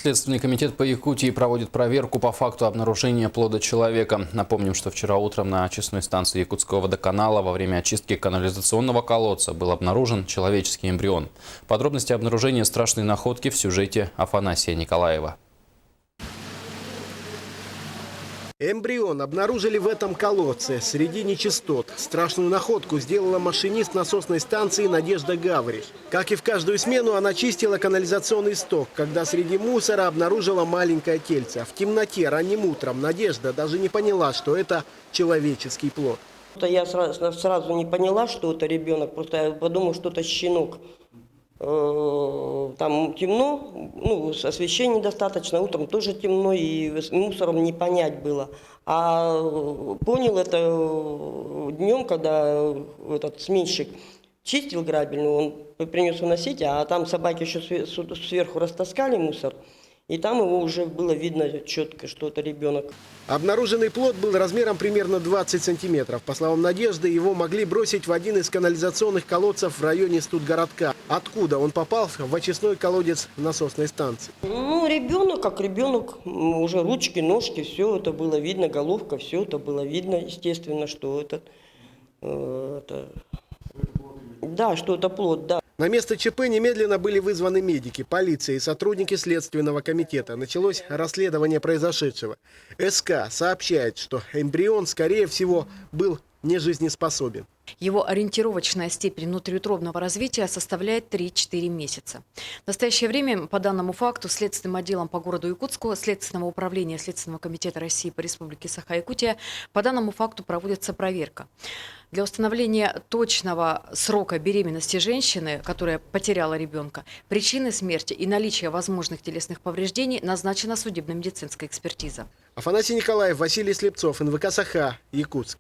Следственный комитет по Якутии проводит проверку по факту обнаружения плода человека. Напомним, что вчера утром на очистной станции Якутского водоканала во время очистки канализационного колодца был обнаружен человеческий эмбрион. Подробности обнаружения страшной находки в сюжете Афанасия Николаева. Эмбрион обнаружили в этом колодце среди нечистот. Страшную находку сделала машинист насосной станции Надежда Гавриш. Как и в каждую смену, она чистила канализационный сток, когда среди мусора обнаружила маленькое тельце. В темноте ранним утром Надежда даже не поняла, что это человеческий плод. Я сразу не поняла, что это ребенок, просто я подумала, что это щенок. Там темно, освещения недостаточно, утром тоже темно, и мусором не понять было. А понял это днем, когда этот сменщик чистил грабельную, он принес уносить, а там собаки еще сверху растаскали мусор. И там его уже было видно четко, что это ребенок. Обнаруженный плод был размером примерно 20 сантиметров. По словам Надежды, его могли бросить в один из канализационных колодцев в районе Студгородка. Откуда он попал в очистной колодец насосной станции? Ребенок, как ребенок, уже ручки, ножки, все это было видно, головка, все это было видно, естественно, что это плод, да. На место ЧП немедленно были вызваны медики, полиция и сотрудники Следственного комитета. Началось расследование произошедшего. СК сообщает, что эмбрион, скорее всего, был нежизнеспособен. Его ориентировочная степень внутриутробного развития составляет 3-4 месяца. В настоящее время по данному факту Следственным отделом по городу Якутску Следственного управления Следственного комитета России по Республике Саха-Якутия по данному факту проводится проверка. Для установления точного срока беременности женщины, которая потеряла ребенка, причины смерти и наличия возможных телесных повреждений назначена судебно-медицинская экспертиза. Афанасий Николаев, Василий Слепцов, НВК Саха, Якутск.